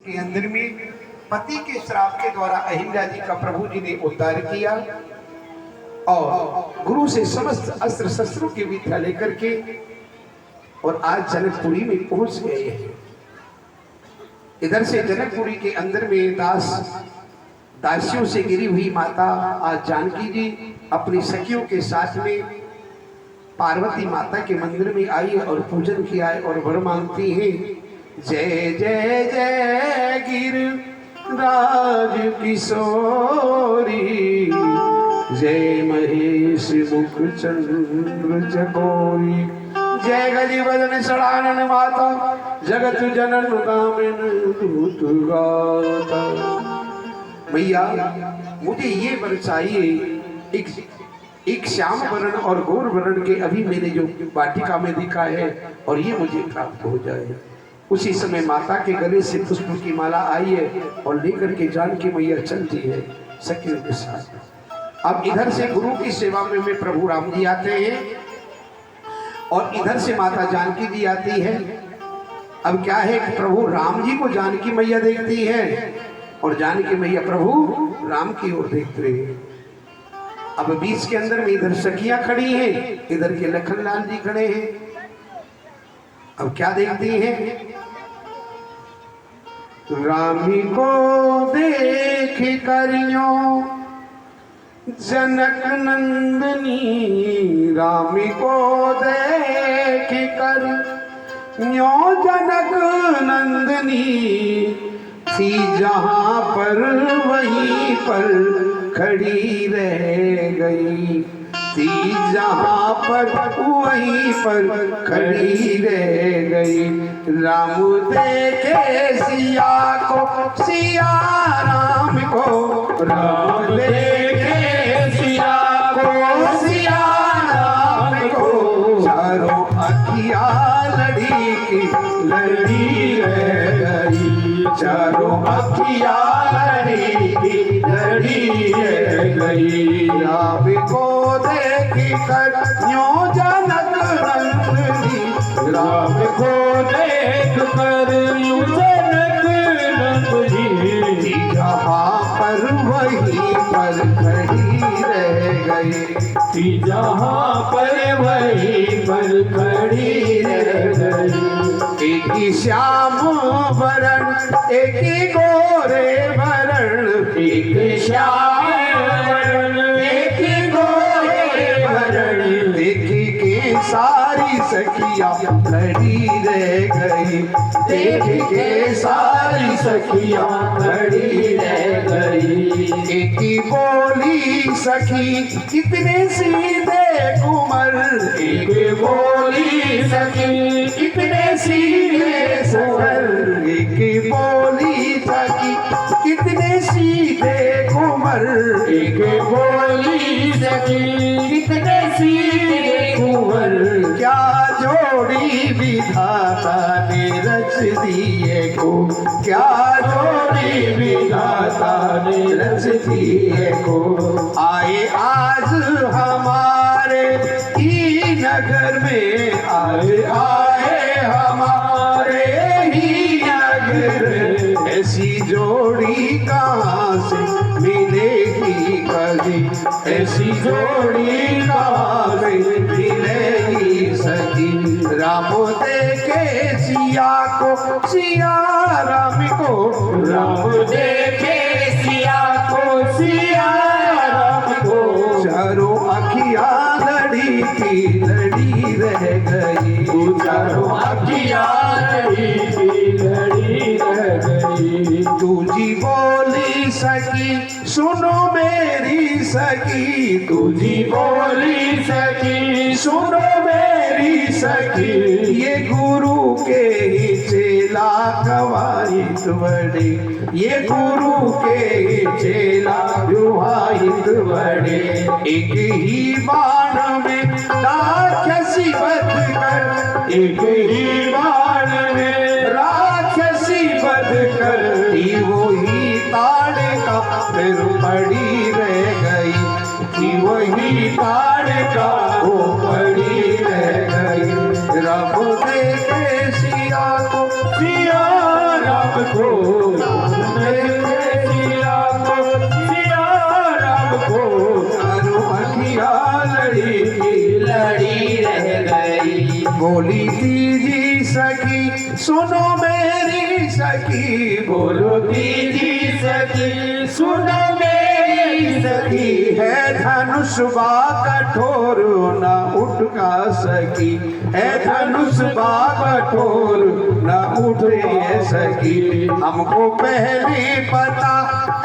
के अंदर में पति के श्राप के द्वारा अहिल्या जी का प्रभु जी ने उद्धार किया और गुरु से समस्त अस्त्र शस्त्रों की विद्या लेकर के और आज जनकपुरी में पहुंच गए हैं। इधर से जनकपुरी के अंदर में दासियों से गिरी हुई माता आज जानकी जी अपनी सखियों के साथ में पार्वती माता के मंदिर में आई और पूजन किया है और वर मांगती हैं। जय जय जय गिरिराज किशोरी, जय महेश मुख चंद्र चकोरी, जय गज बदन सड़ानन माता, जगत जनन गामिन दूत गाता। भैया मुझे ये वर चाहिए, एक श्याम वर्ण और गौर वर्ण के अभी मैंने जो वाटिका में देखा है और ये मुझे प्राप्त हो जाए। उसी समय माता के गले से पुष्प की माला आई है और लेकर के जानकी मैया चलती है सखियों के साथ। अब इधर से गुरु की सेवा में प्रभु राम जी आते हैं और इधर से माता जानकी जी आती है। अब क्या है कि प्रभु राम जी को जानकी मैया देखती है और जानकी मैया प्रभु राम की ओर देखते हैं। अब बीच के अंदर में इधर सखियां खड़ी हैं, इधर के लखनलाल जी खड़े हैं। अब क्या देखती हैं? रामी को देख करियो जनक नंदनी, रामी को देख कर न्यो जनक नंदनी, थी जहां पर वहीं पर खड़ी रह गई, थी जहां पर वहीं पर खड़ी रह गई। राम देखे सिया को, सिया राम को, राम देखे सिया को, सिया राम को, चारों अखिया लड़ी की लड़ी रह गई, चारों अखिया लड़ी की लड़ी रह गई। राम को देखी कर न्यो जनक नंदनी, राम को देख कर न्यो जनक नंदनी, जहाँ पर वहीं पर खड़ी रह गई, जहाँ पर वहीं पर खड़ी रह गई। एक ही श्याम वरण, एक ही गोरे वरण, एक श्याम वरण, एक ही गोरे वरण, देखी के सारी सखियां खड़ी रह गई, देख के सारी सखियां खड़ी रह गई। एक ही बोली सखी कितने सीधे कुंवर, एक बोली सखी कितने सीधे सवर, एक बोली सखी कितने सीधे कुंवर, एक बोली सखी कितने सीधे कुंवर। क्या जोड़ी विधाता ने रच दिए को, क्या जोड़ी विधाता ने रच दिए को। आए आज हमारे ही नगर में, आए आए हमारे ही नगर, ऐसी जोड़ी कहाँ से मिलेगी कभी, ऐसी जोड़ी कहाँ से मिलेगी सखी। राम देखे सिया को, सिया राम को, राम देखे सिया को, सिया राम को, चारों अखिया लड़ी की लड़ी रह गई, चारों अखिया लड़ी की लड़ी रह गई। तुझी बोली सखी सुनो मेरी सखी, तुझी बोली सखी सुनो मेरी सखी, ये गुरु के ही चेला कवायद बड़े, ये गुरु के ही चेला दुहाइत बड़े। एक ही बाण में राक्षसी वध कर, एक ही बाण में राक्षसी वध कर, वही ताड़ का फिर पड़ी रह गई, थी वही ताड़ का वो पड़ी रह गई। रब देखे सिया को, सिया राम को, सखी, बोलो दीदी सखी, सुनो मेरी सखी। है धनुष बा कठोर न उठका सकी, है धनुष बा कठोर न उठे सकी। हमको पहले पता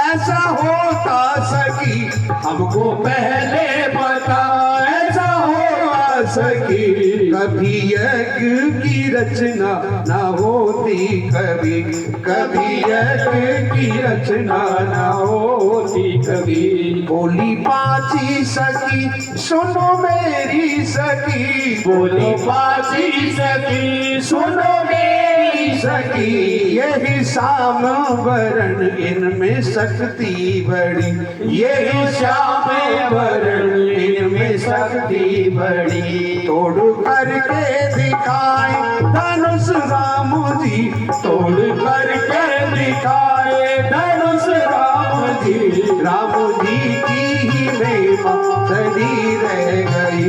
ऐसा होता सकी, हमको पहले पता ऐसा होता सकी। कभी यज्ञ की रचना न होती कभी, कभी यज्ञ की रचना न होती कभी। बोली पाची सखी, सुनो मेरी सखी, बोली पाची सखी, सुनो मेरी सखी। यही श्याम वरण इनमें शक्ति बड़ी, यही श्याम वरण इनमें शक्ति बड़ी। तोड़ करके दिखाए धनुष राम जी, तोड़ करके दिखाए धनुष राम जी। राम जी की ही महिमा सदी रह गई,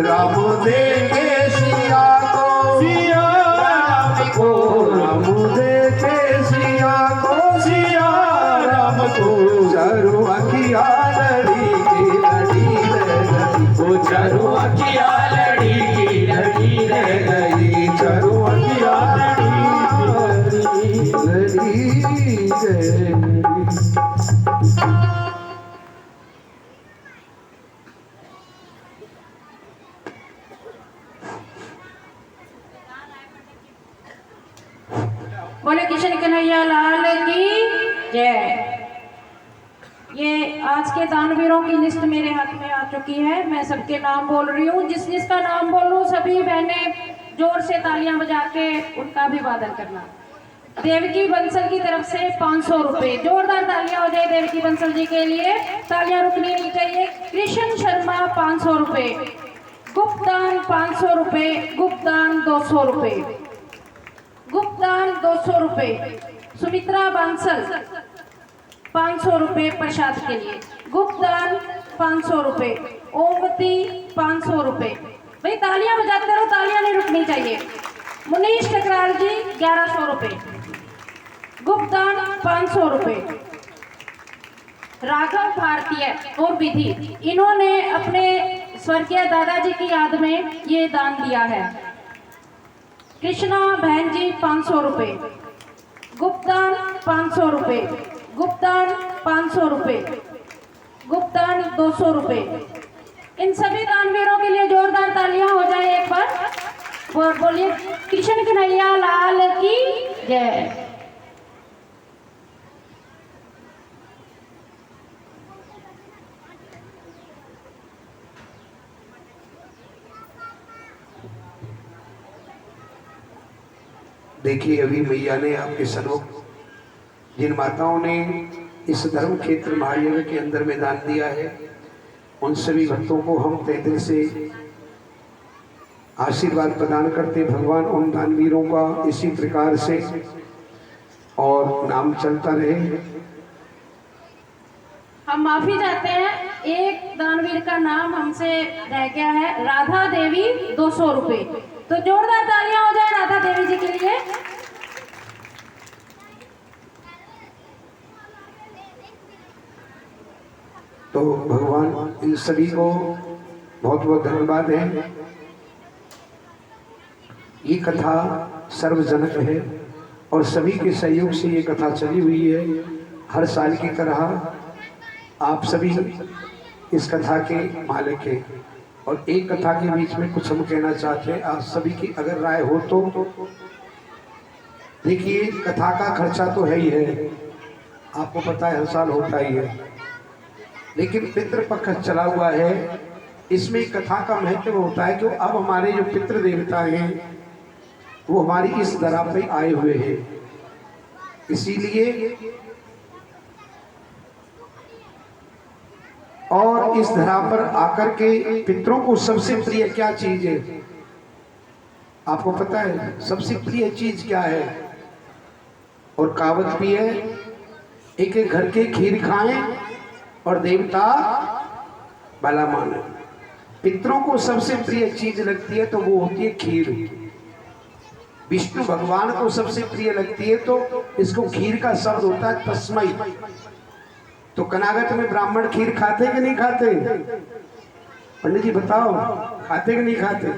राम देखे सिया को, सिया राम को, राम देखे सिया को, सिया राम को। चारों अखिया लड़ी की लड़ी रह गई, वो चारों अखिया लड़ी की लड़ी रह गई, चारों अखिया लड़ी लड़ी रह गई। बोले कृष्ण कन्हैया लाल की जय। ये आज के दानवीरों की लिस्ट मेरे हाथ में आ चुकी है। मैं सबके नाम बोल रही हूँ। जिस जिसका नाम बोलूँ सभी बहनें जोर से तालियां बजा के उनका अभिवादन करना। देवकी बंसल की तरफ से 500 रुपए, जोरदार तालियां हो जाए देवकी बंसल जी के लिए, तालियां रुकनी नहीं चाहिए। कृष्ण शर्मा 500 रुपए, गुप्तदान 500 रुपए, गुप्तदान 200 रुपए, गुप्तदान 200 रुपए। सुमित्रा बांसल 500 रुपए प्रसाद के लिए, गुप्तदान 500 रुपए, ओमवती 500 रुपए। भाई तालियां बजाते रहो, तालियां नहीं रुकनी चाहिए। मुनीश टकराल जी 1100 रुपए, गुप्तदान 500 रुपए। राघव भारतीय और विधि, इन्होंने अपने स्वर्गीय दादाजी की याद में ये दान दिया है। कृष्णा बहन जी 500 रुपए, गुप्तदान 500 रुपए, गुप्तदान 500 रुपए, गुप्तदान 200 रुपए। इन सभी दानवीरों के लिए जोरदार तालियां हो जाए एक बार। बोलिए कृष्ण कन्हैया लाल की जय। देखिए अभी मैया ने आपके सन्मुख जिन माताओं ने इस धर्म क्षेत्र महायज्ञ के अंदर में दान दिया है, उन सभी भक्तों को हम तहे दिल से आशीर्वाद प्रदान करते। भगवान उन दानवीरों का इसी प्रकार से और नाम चलता रहे। हम माफी चाहते हैं, एक दानवीर का नाम हमसे रह गया है, राधा देवी 200 रुपए। तो जोरदार तालियां हो जाए राधा देवी जी के लिए। तो भगवान इन सभी को बहुत बहुत धन्यवाद है। ये कथा सर्वजनक है और सभी के सहयोग से ये कथा चली हुई है। हर साल की तरह आप सभी इस कथा के मालिक हैं और एक कथा के बीच में कुछ हम कहना चाहते हैं। आप सभी की अगर राय हो तो देखिए, कथा का खर्चा तो है ही है, आपको पता है हर साल होता ही है, लेकिन पितृपक्ष चला हुआ है। इसमें कथा का महत्व होता है कि अब हमारे जो पितृ देवता हैं वो हमारी इस धरा पे आए हुए हैं, इसीलिए और इस धरा पर आकर के पितरों को सबसे प्रिय क्या चीज है आपको पता है? सबसे प्रिय चीज क्या है? और कहावत भी है, एक एक घर के खीर खाएं और देवता भला माने। पितरों को सबसे प्रिय चीज लगती है तो वो होती है खीर। विष्णु भगवान को सबसे प्रिय लगती है, तो इसको खीर का शब्द होता है तस्मई। तो कनागत में ब्राह्मण खीर खाते कि नहीं खाते? पंडित जी बताओ, खाते कि नहीं खाते?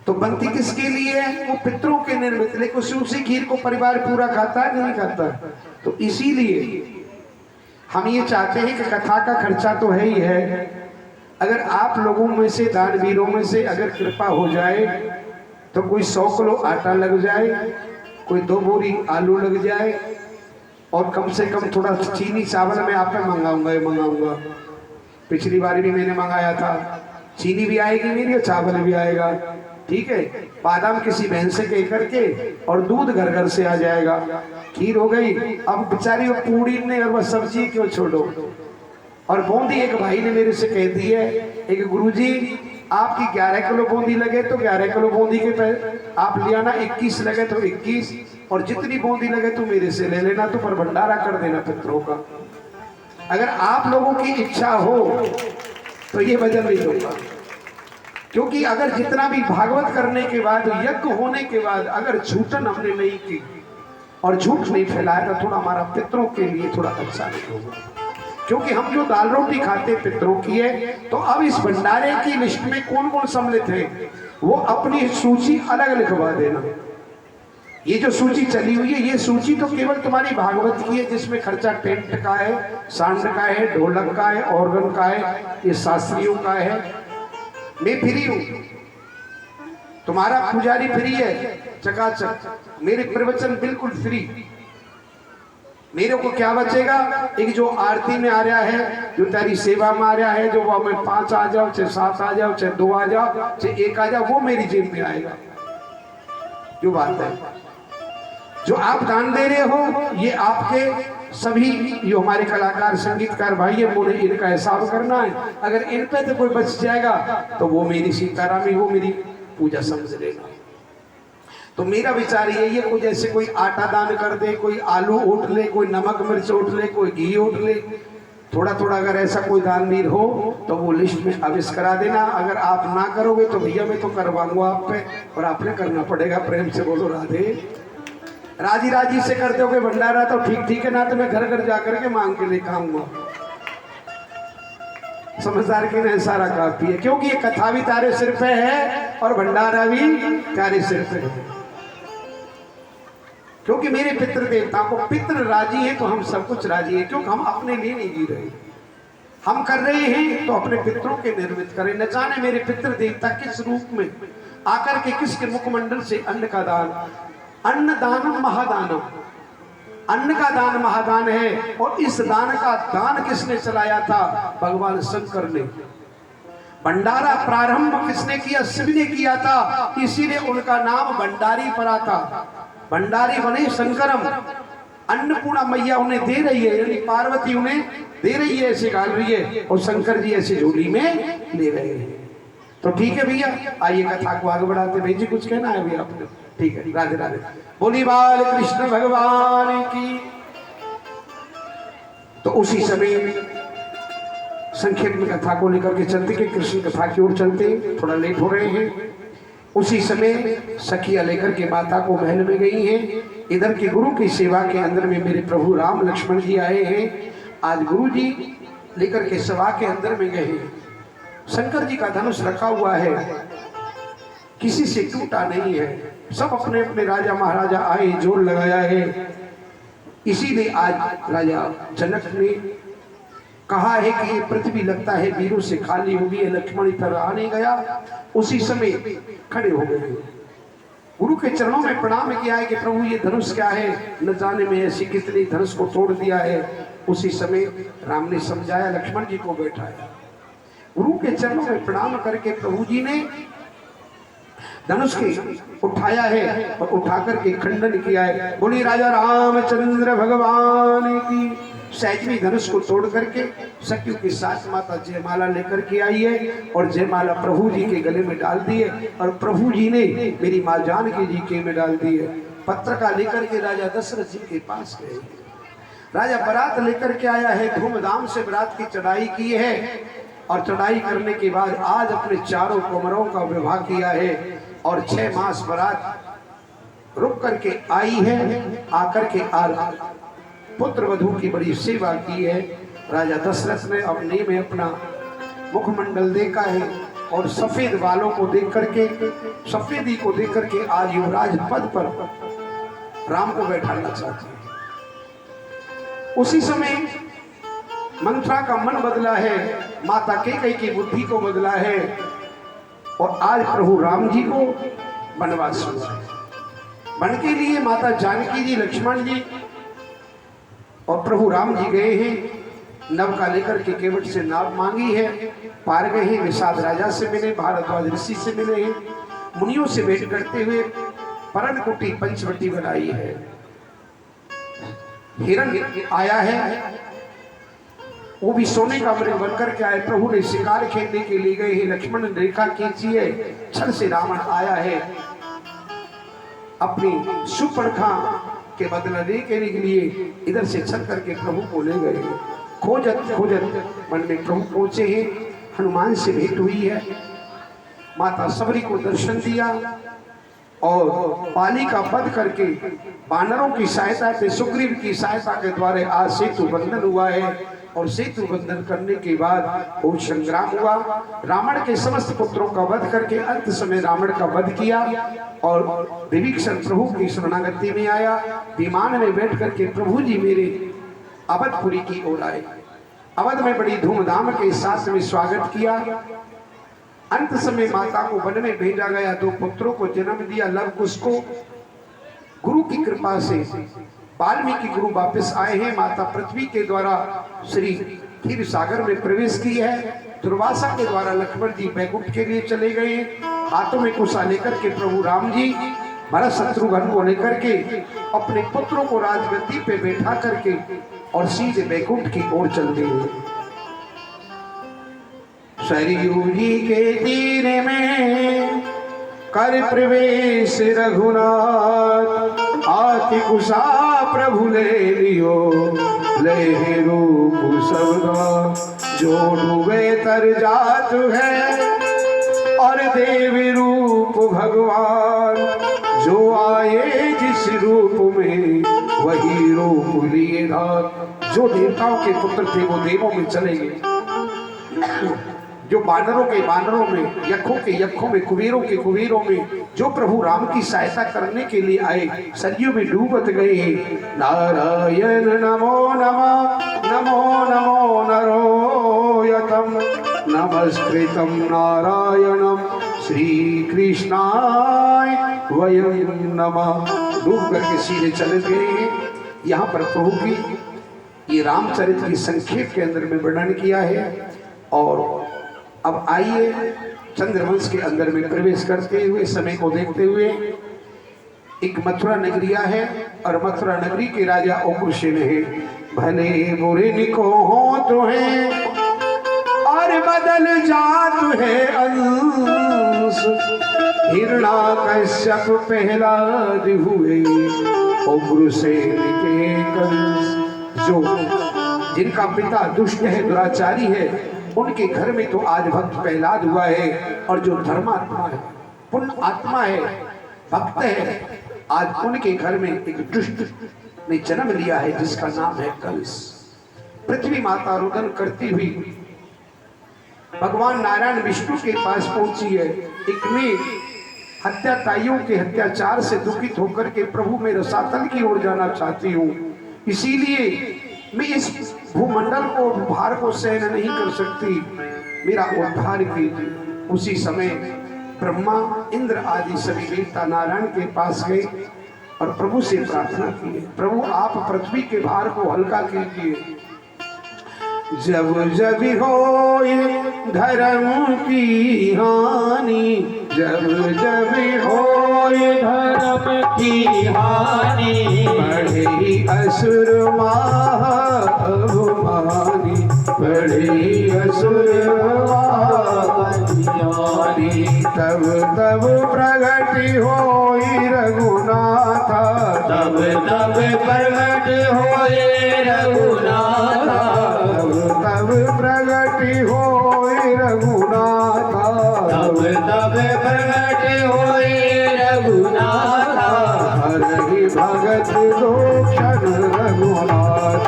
तो बनती किसके लिए है? वो पितरों के निर्मित, लेकिन उसी खीर को परिवार पूरा खाता है नहीं खाता? तो इसीलिए हम ये चाहते हैं कि कथा का खर्चा तो है ही है, अगर आप लोगों में से, दानवीरों में से अगर कृपा हो जाए तो कोई 100 किलो आटा लग जाए, कोई 2 बोरी आलू लग जाए, और कम से कम थोड़ा चीनी चावल मैं आप पे मंगाऊंगा। पिछली बार भी मैंने मंगाया था, चीनी भी आएगी मेरी और चावल भी आएगा, ठीक है। बादाम किसी बहन से कह करके, और दूध घर घर से आ जाएगा। खीर हो गई। अब बेचारी वो पूड़ी ने और वह सब्जी क्यों छोड़ो। और बूंदी एक भाई ने मेरे से कह दी है, एक गुरुजी आपकी 11 किलो बूंदी लगे तो 11 किलो बूंदी के पैसे आप ले आना, 21 लगे तो 21, और जितनी बूंदी लगे तो मेरे से ले लेना, तो पर भंडारा कर देना पितरों का। अगर आप लोगों की इच्छा हो तो ये वजन नहीं दूंगा, क्योंकि अगर जितना भी भागवत करने के बाद, यज्ञ होने के बाद अगर झूठन हमने नहीं की और झूठ नहीं फैलाया, तो थोड़ा हमारा पितरों के लिए थोड़ा अच्छा नहीं होगा। क्योंकि हम जो दाल रोटी खाते पितरों की है, तो अब इस भंडारे की लिस्ट में कौन कौन सम्मिलित है वो अपनी सूची अलग लिखवा देना। ये जो सूची चली हुई है, ये सूची तो केवल तुम्हारी भागवत की है, जिसमें खर्चा टेंट का है, सांड का है, ढोलक का है, ऑर्गन का है, ये शास्त्रियों का है। मैं फ्री हूं, तुम्हारा पुजारी फ्री है, चकाचक, मेरे प्रवचन बिल्कुल फ्री। मेरे को क्या बचेगा? एक जो आरती में आ रहा है, जो तेरी सेवा में आ रहा है, जो वो मैं 5 आ जाओ, चाहे 7 आ जाओ, चाहे 2 आ जाओ, चाहे 1 आ जाओ, वो मेरी जेब में आएगा। जो बात है, जो आप दान दे रहे हो, ये आपके सभी जो हमारे कलाकार संगीतकार भाई है, मुझे इनका हिसाब करना है। अगर इन पे तो कोई बच जाएगा तो वो मेरी सीतारामी, वो मेरी पूजा समझ लेगा। तो मेरा विचार ये है, कोई जैसे कोई आटा दान कर दे, कोई आलू उठ ले, कोई नमक मिर्च उठ ले, कोई घी उठ ले, थोड़ा थोड़ा अगर ऐसा कोई दानवीर हो तो वो लिस्ट में अविष्ट करा देना। अगर आप ना करोगे तो भैया मैं तो करवाऊंगा आप पे, और आपने करना पड़ेगा। प्रेम से बोलो राधे। राजी राजी से कर दोगे भंडारा तो ठीक है, ना तो मैं घर घर जाकर के मांग के लेकर आऊंगा। समझदार की नहीं सारा काफी है, क्योंकि ये कथा भी तारे सिर पे है और भंडारा भी तारे सिर पे है। क्योंकि मेरे पितृ देवता को पितृ राजी है तो हम सब कुछ राजी है, क्योंकि हम अपने लिए नहीं जी रहे, हम कर रहे हैं तो अपने पितरों के निर्मित करें। न जाने मेरे पितृ देवता किस रूप में आकर के किसके मुखमंडल से अन्न का दान, अन्न दानम महादानम, अन्न का दान महादान है। और इस दान का दान किसने चलाया था? भगवान शंकर ने। भंडारा प्रारंभ किसने किया? शिव ने किया था, इसीलिए उनका नाम भंडारी पड़ा था। भंडारी बने शंकरम। अन्नपूर्णा मैया उन्हें दे रही है, यानी पार्वती उन्हें दे रही है, ऐसे डाल रही है, और शंकर जी ऐसे झोली में ले रहे हैं। तो ठीक है भैया, आइए कथा को आगे बढ़ाते। भाई जी कुछ कहना है अभी आपने? ठीक है, राधे राधे। बोली बाल कृष्ण भगवान की। तो उसी समय संक्षेप में कथा को लेकर के चलते कि कृष्ण कथा की ओर चलते, थोड़ा लेट हो रहे हैं। उसी समय सखिया लेकर के माता को महल में गई हैं। इधर के गुरु की सेवा के अंदर में मेरे प्रभु राम लक्ष्मण जी आए हैं। आज गुरु जी लेकर के सभा के अंदर में गए हैं। शंकर जी का धनुष रखा हुआ है, किसी से टूटा नहीं है। सब अपने अपने राजा महाराजा आए, जोर लगाया है। इसीलिए आज राजा जनक ने कहा है कि ये पृथ्वी लगता है वीरों से खाली होगी, ये लक्ष्मण इधर आ नहीं गया। उसी समय खड़े हो गए, गुरु के चरणों में प्रणाम किया है कि प्रभु ये धनुष क्या है, न जाने में ऐसी कितनी धनुष को तोड़ दिया है। उसी समय राम ने समझाया, लक्ष्मण जी को बैठाया। गुरु के चरणों में प्रणाम करके प्रभु जी ने धनुष के उठाया है और उठाकर के खंडन किया है। बोली राजा रामचंद्र भगवान की। सहजवी धनुष को तोड़ करके सखियों के साथ माता जयमाला लेकर के आई है, और जयमाला प्रभु जी के गले में डाल दी है, और प्रभु जी ने मेरी माँ जानकी जी के में डाल दी है। पत्र का लेकर के राजा दशरथ जी के पास गए। राजा बारात लेकर के आया है, धूमधाम से बारात की चढ़ाई की है, और चढ़ाई करने के बाद आज अपने चारों कुंवरों का विवाह किया है। और 6 मास बारात रुक करके आई है। आकर के पुत्र वधू की बड़ी सेवा की है। राजा दशरथ ने अपने में अपना मुखमंडल देखा है और सफेद बालों को देख करके, सफेदी को देख करके आज युवराज पद पर राम को बैठाना चाहते हैं। उसी समय मंत्रा का मन बदला है, माता कैकेयी की बुद्धि को बदला है और आज प्रभु राम जी को वनवास हुआ है। वन के लिए माता जानकी जी, लक्ष्मण जी और प्रभु राम जी गए हैं। नव का लेकर के केवट से नाव मांगी है, पार गए हैं। निषाद राजा से मिले, भारद्वाज ऋषि से मिले हैं, मुनियों से भेंट करते हुए परणकुटी पंचवटी बनाई है। हिरण आया है, वो भी सोने का मृग बनकर के आए। प्रभु ने शिकार खेलने के लिए गए हैं। लक्ष्मण ने रेखा खींची है, छल से रावण आया है अपनी सुपर्णखा के बदला लेने के लिए। इधर से छल करके प्रभु को ले गए। खोजत खोजत मन में प्रभु पहुंचे हैं। हनुमान से भेंट हुई है, माता सबरी को दर्शन दिया और पाली का वध करके वानरों की सहायता से, सुग्रीव की सहायता के द्वारा आज सेतु बंधन हुआ है। और सेतु बंधन करने के बाद बहुत संग्राम हुआ। रावण के समस्त पुत्रों का वध करके अंत समय रावण का वध किया और विभीषण प्रभु की शरणागति में आया। विमान में बैठ करके प्रभु जी मेरे अवधपुरी की ओर आए। अवध में बड़ी धूमधाम के साथ में स्वागत किया। अंत समय माता को वन में भेजा गया। 2 पुत्रों को जन्म दिया, लव कुश को। गुरु की कृपा से वाल्मीकि गुरु वापस आए हैं। माता पृथ्वी के द्वारा श्री क्षीर सागर में प्रवेश की है। दुर्वासा के द्वारा लक्ष्मण जी बैकुंठ के लिए चले गए। हाथों में कुशा लेकर के प्रभु राम जी भरत शत्रुघ्न को लेकर के अपने पुत्रों को राजगद्दी पे बैठा करके और सीधे बैकुंठ की ओर चल गए। सरयू जी के तीर में कर प्रवेश रघुनाथ, आति कुशा प्रभु ले लियो, ले रूप सबका जो डूबे तर जात है, और देव रूप भगवान जो आए जिस रूप में वही रूप लिए धात। जो देवताओं के पुत्र थे वो देवों में चले गए, जो बानरों के बानरों में, यक्षों के यक्षों में, कुबेरों के कुबेरों में, जो प्रभु राम की सहायता करने के लिए आए सरयू में डूबत गए। नारायण नमो नमः, नमो नमो नरोयतम, नमस्कृतं नारायणं श्री कृष्णाय वयं नमः। डूब करके सीधे चले गए। यहाँ पर प्रभु की ये रामचरित की संक्षेप के अंदर में वर्णन किया है। और अब आइए चंद्रवंश के अंदर में प्रवेश करते हुए, समय को देखते हुए, एक मथुरा नगरिया है और मथुरा नगरी के राजा उग्रसेन है। भले बुरे निको हो तो है और बदल जात है अंश, हिरण्याकश्यप प्रहलाद हुए उग्रसेन के कंस। जो जिनका पिता दुष्ट है, दुराचारी है, उनके घर में तो आज भक्त प्रहलाद हुआ है। और जो धर्मात्मा है, पुण्य आत्मा है, भक्त है, आज उनके घर में एक दुष्ट ने जन्म लिया है जिसका नाम है कंस। पृथ्वी माता रुदन करती हुई भगवान नारायण विष्णु के पास पहुंची है। एक में हत्याकारियों के अत्याचार से दुखित होकर के प्रभु मैं रसातल की ओर जाना चाहती हूँ, इसीलिए मैं इस भूमंडल को, भार को सहन नहीं कर सकती, मेरा उद्धार कीजिए। उसी समय ब्रह्मा, इंद्र आदि सभी देवता नारायण के पास गए और प्रभु से प्रार्थना की, प्रभु आप पृथ्वी के भार को हल्का कीजिए। जब जब होए धर्म की हानि, जब जब होए धर्म की हानि, बढ़े असुर महाअभिमानी, बढ़े असुर महाअभिमानी। तब तब प्रगट होई रघुनाथ, तब तब प्रगट होए रघुनाथ, तब प्रगट होए रघुनाथ, तब तब प्रगट होए लोचन रघुनाथ,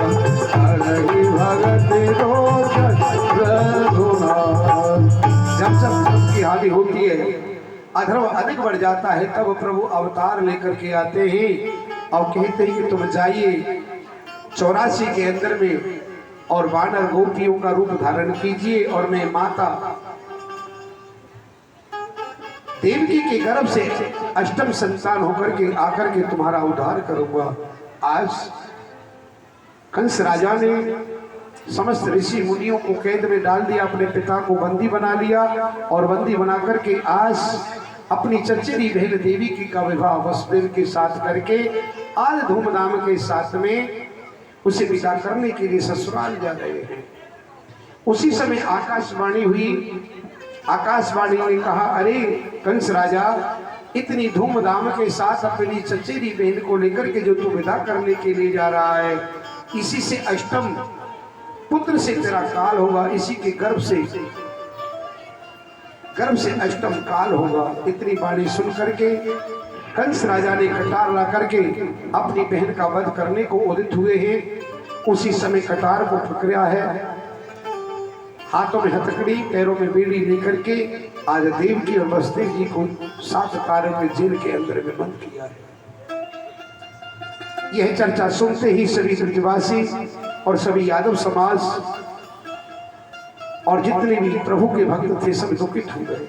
हरहि भगत लोचन रघुनाथ। जब की हानि होती है, अधर्म अधिक बढ़ जाता है, तब प्रभु अवतार लेकर के आते हैं और कहते हैं कि तुम जाइए 84 के अंदर में और वानर गोपियों का रूप धारण कीजिए और मैं माता देवकी के गर्भ से अष्टम संतान होकर के आकर के तुम्हारा उद्धार करूंगा। आज कंस राजा ने समस्त ऋषि मुनियों को कैद में डाल दिया, अपने पिता को बंदी बना लिया और बंदी बना करके आज अपनी चचेरी बहन देवी की का विवाह वसुदेव के साथ करके आज धूमधाम के साथ में उसे विदा करने के लिए ससुराल जा रहे हैं। उसी समय आकाशवाणी हुई। आकाशवाणी ने कहा, अरे कंस राजा, इतनी धूमधाम के साथ अपनी चचेरी बहन को लेकर के जो तू विदा करने के लिए जा रहा है, इसी से अष्टम पुत्र से तेरा काल होगा, इसी के गर्भ से अष्टम काल होगा। इतनी बाणी सुन करके कंस राजा ने कटार ला करके अपनी बहन का वध करने को उदित हुए हैं। उसी समय कटार को पकड़ा है, हाथों में हथकड़ी, पैरों में बेड़ी लेकर के आज देवकी और वसुदेव जी को 7 तारों के जेल के अंदर में बंद किया है। यह चर्चा सुनते ही सभी ब्रजवासी और सभी यादव समाज और जितने भी प्रभु के भक्त थे सब दुखित हो गए।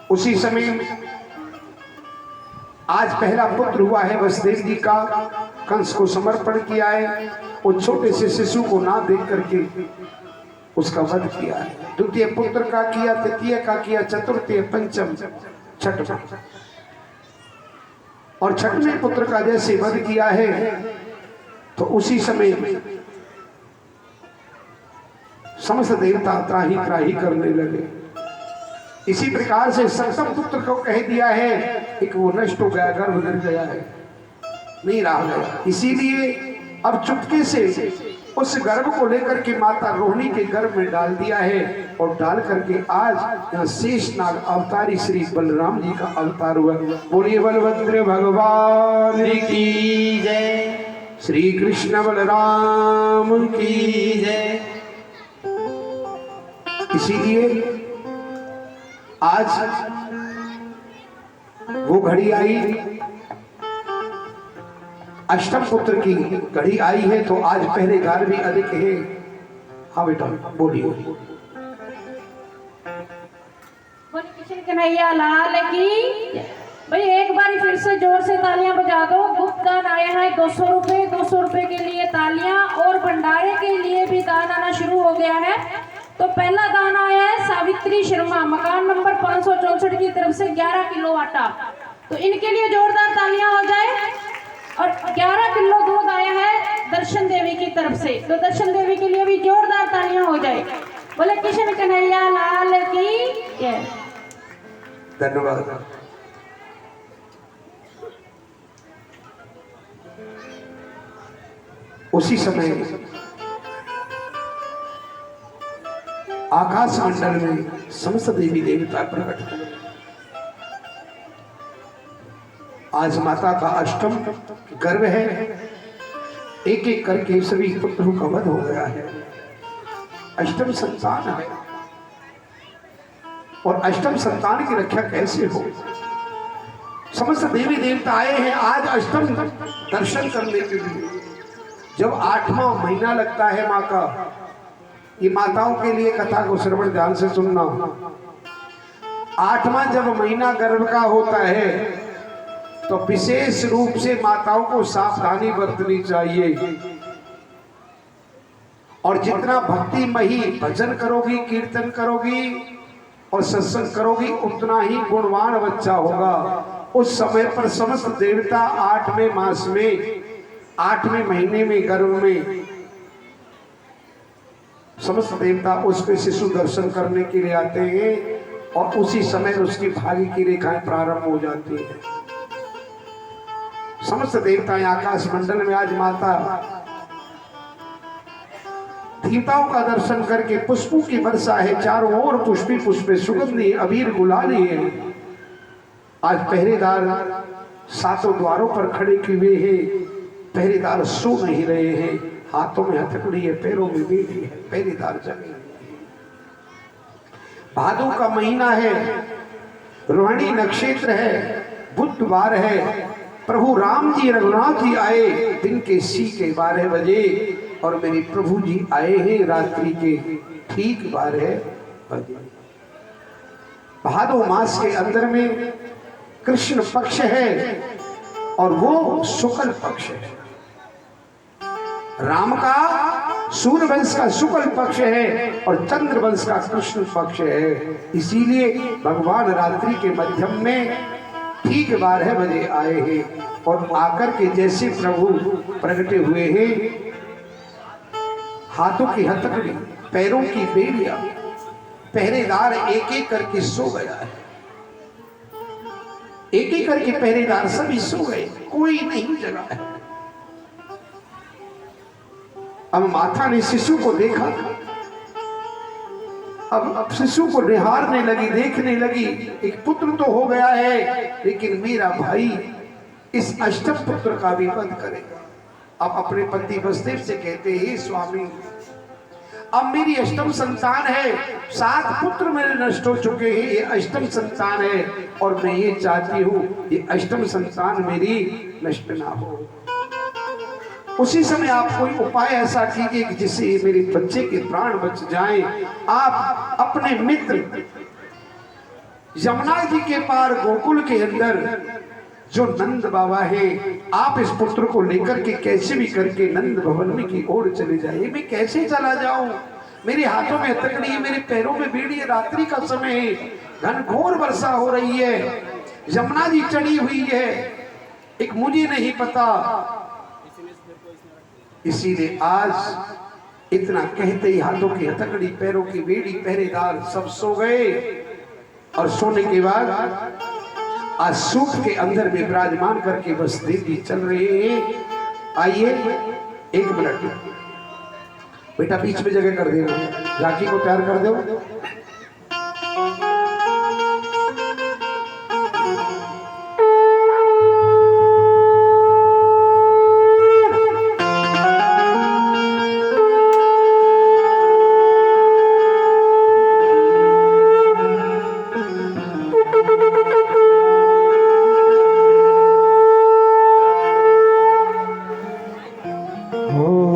उसी समय आज पहला पुत्र हुआ है वसुदेव जी का, कंस को समर्पण किया है। वो छोटे से शिशु को ना देख करके उसका वध किया है। द्वितीय पुत्र का किया, तृतीय का किया, चतुर्थी, पंचम, छठ और छठवें पुत्र का जैसे वध किया है तो उसी समय समस्त देवता त्राही त्राही करने लगे। इसी प्रकार से सप्तम पुत्र को कह दिया है कि वो नष्ट हो गया, गर्भ गिर गया है, नहीं रहा गया। इसीलिए अब चुपके से उस गर्भ को लेकर के माता रोहिणी के गर्भ में डाल दिया है और डाल करके आज यहाँ शेषनाग अवतारी श्री बलराम जी का अवतार हुआ। बोलिए बलभद्र भगवान की जय, श्री कृष्ण बलराम की जय। इसीलिए आज वो घड़ी आई, अष्टम पुत्र की घड़ी आई है, तो आज पहले गार भी अधिक है। हाँ बेटा बोलिए। कृष्ण कन्हैया लाल की भाई, एक बार फिर से जोर से तालियां बजा दो। गुप्त दान आया है 200 रुपए, 200 रुपए के लिए तालियां और भंडारे के लिए भी दान आना शुरू हो गया है। तो पहला दान आया है सावित्री शर्मा, मकान नंबर 564 की तरफ से 11 किलो आटा, तो इनके लिए जोरदार तालियां हो जाए। और 11 किलो दूध आया है दर्शन देवी की तरफ से, तो दर्शन देवी के लिए भी जोरदार तालियां हो जाए। बोले कृष्ण कन्हैया लाल की जय। धन्यवाद। उसी समय आकाश मंडल में समस्त देवी देवता प्रकट हुए। आज माता का अष्टम गर्भ है, एक एक करके सभी पुत्रों का वध हो गया है। अष्टम संतान है और अष्टम संतान की रक्षा कैसे हो। समस्त देवी देवता आए हैं आज अष्टम दर्शन करने के लिए। जब 8वां महीना लगता है माँ का, ये माताओं के लिए कथा को श्रवण ध्यान से सुनना। 8वां जब महीना गर्भ का होता है तो विशेष रूप से माताओं को सावधानी बरतनी चाहिए। और जितना भक्तिमयी भजन करोगी, कीर्तन करोगी और सत्संग करोगी, उतना ही गुणवान बच्चा होगा। उस समय पर समस्त देवता 8वें मास में, 8वें महीने में गर्भ में समस्त देवता उसके शिशु दर्शन करने के लिए आते हैं और उसी समय उसकी भाग्य की रेखाएं प्रारंभ हो जाती है। समस्त देवताएं आकाश मंडल में आज माता देवताओं का दर्शन करके पुष्पों की वर्षा है, चारों ओर पुष्पी पुष्पे सुगंधी अबीर गुलाली है। आज पहरेदार 7 द्वारों पर खड़े किए हैं पहरेदार सो नहीं रहे हैं, हाथों में हथकड़ी है, पैरों में बेड़ी है, पहरेदार जगे हैं। भादों का महीना है, रोहिणी नक्षत्र है, बुधवार है। प्रभु राम जी रघुनाथ जी आए दिन के सी के 12 बजे और मेरे प्रभु जी आए हैं रात्रि के ठीक 12 बजे। भादो मास के अंदर में कृष्ण पक्ष है और वो शुक्ल पक्ष है। राम का सूर्य वंश का शुक्ल पक्ष है और चंद्र वंश का कृष्ण पक्ष है। इसीलिए भगवान रात्रि के मध्यम में ठीक 12 बजे आए हैं और आकर के जैसे प्रभु प्रगटे हुए हैं, हाथों की हथकड़ी, पैरों की बेड़ियां, पहरेदार एक एक करके सो गया है। एक एक करके पहरेदार सभी सो गए, कोई नहीं जगा है। अब माता ने शिशु को देखा, अब शिशु को निहारने लगी, देखने लगी। एक पुत्र तो हो गया है, लेकिन मेरा भाई इस अष्टम पुत्र का भी वध करेगा। अब अपने पति वसुदेव से कहते हैं, स्वामी अब मेरी अष्टम संतान है, 7 पुत्र मेरे नष्ट हो चुके हैं, ये अष्टम संतान है और मैं ये चाहती हूँ ये अष्टम संतान मेरी नष्ट ना हो। उसी समय आप कोई उपाय ऐसा कीजिए कि जिससे मेरे बच्चे के प्राण बच जाएं। आप अपने मित्र यमुना जी के पार गोकुल के अंदर जो नंद बाबा है, आप इस पुत्र को लेकर के कैसे भी करके नंद भवन में की ओर चले जाइए। मैं कैसे चला जाऊं, मेरे हाथों में हथकड़ी है, मेरे पैरों में बेड़ी है, रात्रि का समय है, घनघोर वर्षा हो रही है, यमुना जी चढ़ी हुई है, एक मुझे नहीं पता। इसीलिए आज इतना कहते ही हाथों की हथकड़ी, पैरों की बेड़ी, पहरेदार सब सो गए और सोने के बाद आज सूख के अंदर में विराजमान करके वसुदेव जी चल रहे हैं। आइए 1 मिनट बेटा बीच में जगह कर देना, राखी को तैयार कर दो। Oh